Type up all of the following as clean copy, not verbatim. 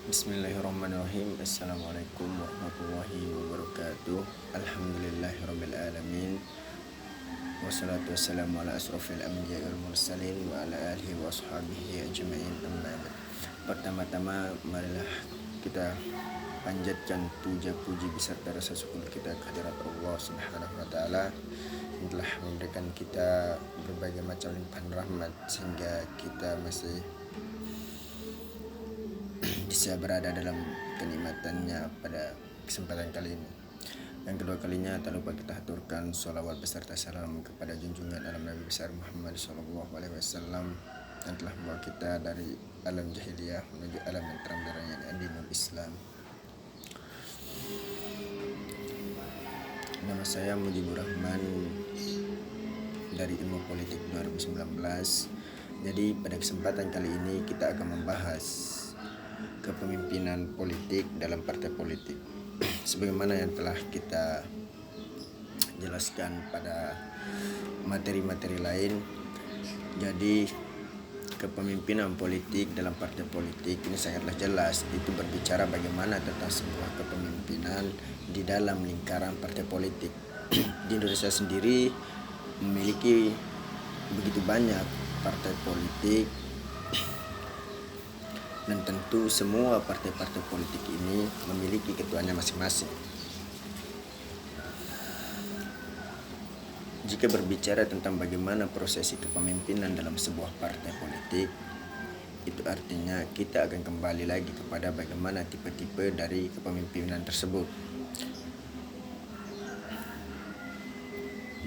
Bismillahirrahmanirrahim. Assalamualaikum warahmatullahi wabarakatuh. Alhamdulillahirabbil alamin. Wassalatu wassalamu ala asrofil anbiya'i wal mursalin wa ala alihi wa ashabihi ajma'in, amma ba'd. Pertama-tama marilah kita panjatkan puja-puji beserta rasa syukur kita kehadirat Allah Subhanahu wa taala yang telah memberikan kita berbagai macam limpahan rahmat sehingga kita masih bisa berada dalam kenikmatannya pada kesempatan kali ini. Yang kedua kalinya tak lupa kita haturkan sholawat beserta salam kepada junjungan alam Nabi besar Muhammad SAW yang telah membawa kita dari alam jahiliyah menuju alam yang terang benderang dinul Islam. Nama saya Mujibur Rahman dari Ilmu Politik 2019. Jadi pada kesempatan kali ini kita akan membahas kepemimpinan politik dalam partai politik. Sebagaimana yang telah kita jelaskan pada materi-materi lain, jadi kepemimpinan politik dalam partai politik ini sangatlah jelas. Itu berbicara bagaimana tentang sebuah kepemimpinan di dalam lingkaran partai politik. Di Indonesia sendiri memiliki begitu banyak partai politik, dan tentu semua partai-partai politik ini memiliki ketuanya masing-masing. Jika berbicara tentang bagaimana prosesi kepemimpinan dalam sebuah partai politik, itu artinya kita akan kembali lagi kepada bagaimana tipe-tipe dari kepemimpinan tersebut.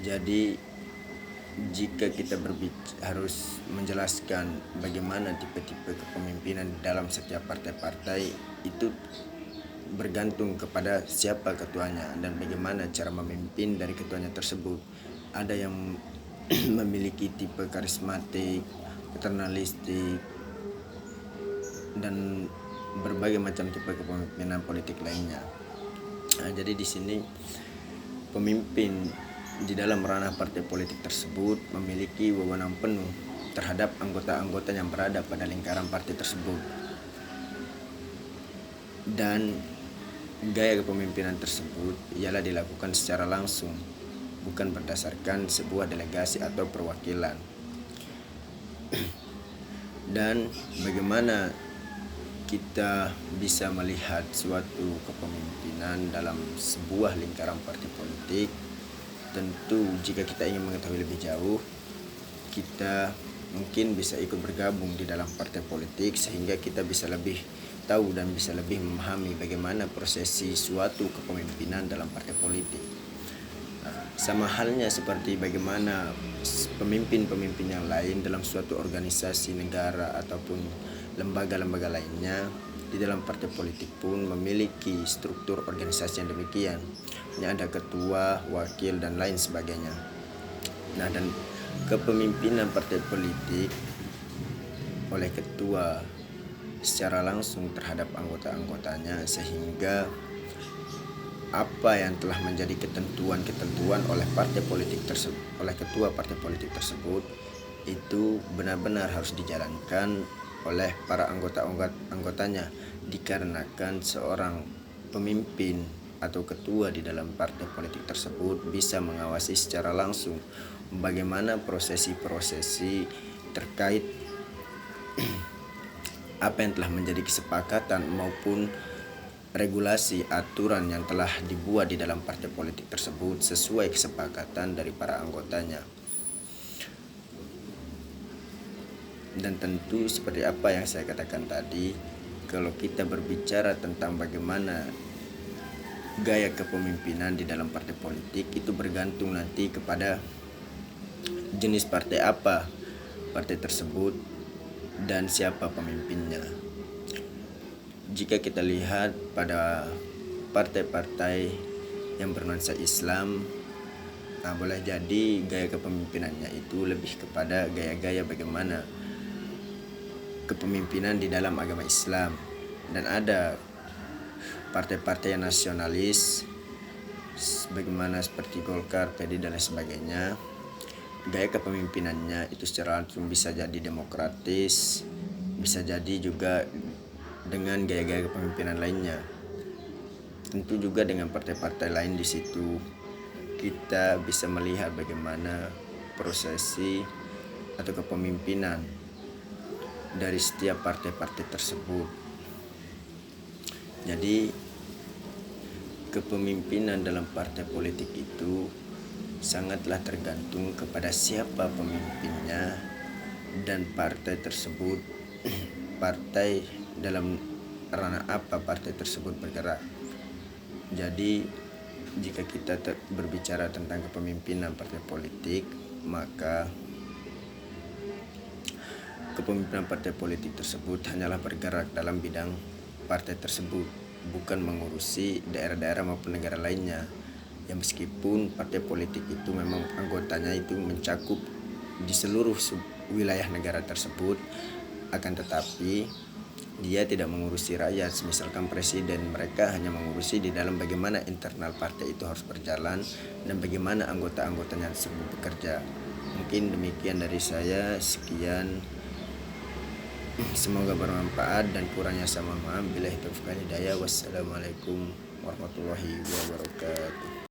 Jadi jika kita harus menjelaskan bagaimana tipe-tipe kepemimpinan dalam setiap partai-partai, itu bergantung kepada siapa ketuanya dan bagaimana cara memimpin dari ketuanya tersebut. Ada yang memiliki tipe karismatik, paternalistik, dan berbagai macam tipe kepemimpinan politik lainnya. Jadi di sini pemimpin di dalam ranah partai politik tersebut memiliki wewenang penuh terhadap anggota-anggota yang berada pada lingkaran partai tersebut. Dan gaya kepemimpinan tersebut ialah dilakukan secara langsung, bukan berdasarkan sebuah delegasi atau perwakilan. Dan bagaimana kita bisa melihat suatu kepemimpinan dalam sebuah lingkaran partai politik? Tentu jika kita ingin mengetahui lebih jauh, kita mungkin bisa ikut bergabung di dalam partai politik sehingga kita bisa lebih tahu dan bisa lebih memahami bagaimana prosesi suatu kepemimpinan dalam partai politik. Sama halnya seperti bagaimana pemimpin-pemimpin yang lain dalam suatu organisasi negara ataupun lembaga-lembaga lainnya, di dalam partai politik pun memiliki struktur organisasi yang demikian. Ada ketua, wakil, dan lain sebagainya. Dan kepemimpinan partai politik oleh ketua secara langsung terhadap anggota-anggotanya, sehingga apa yang telah menjadi ketentuan-ketentuan oleh oleh ketua partai politik tersebut itu benar-benar harus dijalankan oleh para anggotanya, dikarenakan seorang pemimpin atau ketua di dalam partai politik tersebut bisa mengawasi secara langsung bagaimana prosesi-prosesi terkait apa yang telah menjadi kesepakatan maupun regulasi aturan yang telah dibuat di dalam partai politik tersebut sesuai kesepakatan dari para anggotanya. Dan tentu seperti apa yang saya katakan tadi, kalau kita berbicara tentang bagaimana gaya kepemimpinan di dalam partai politik, itu bergantung nanti kepada jenis partai apa partai tersebut dan siapa pemimpinnya. Jika kita lihat pada partai-partai yang bernuansa Islam, boleh jadi gaya kepemimpinannya itu lebih kepada gaya-gaya bagaimana kepemimpinan di dalam agama Islam. Dan ada partai-partai yang nasionalis bagaimana seperti Golkar, PD, dan lain sebagainya. Gaya kepemimpinannya itu secara langsung bisa jadi demokratis, bisa jadi juga dengan gaya-gaya kepemimpinan lainnya. Tentu juga dengan partai-partai lain di situ kita bisa melihat bagaimana prosesi atau kepemimpinan dari setiap partai-partai tersebut. Jadi kepemimpinan dalam partai politik itu sangatlah tergantung kepada siapa pemimpinnya dan partai tersebut partai dalam ranah apa partai tersebut bergerak. Jadi jika kita berbicara tentang kepemimpinan partai politik, maka kepemimpinan partai politik tersebut hanyalah bergerak dalam bidang partai tersebut, bukan mengurusi daerah-daerah maupun negara lainnya. Ya meskipun partai politik itu memang anggotanya itu mencakup di seluruh wilayah negara tersebut, akan tetapi dia tidak mengurusi rakyat. Misalkan presiden, mereka hanya mengurusi di dalam bagaimana internal partai itu harus berjalan dan bagaimana anggota-anggotanya tersebut bekerja. Mungkin demikian dari saya, sekian. Semoga bermanfaat dan kurangnya saya mohon maaf. Billahi taufiq wal hidayah. Wassalamualaikum warahmatullahi wabarakatuh.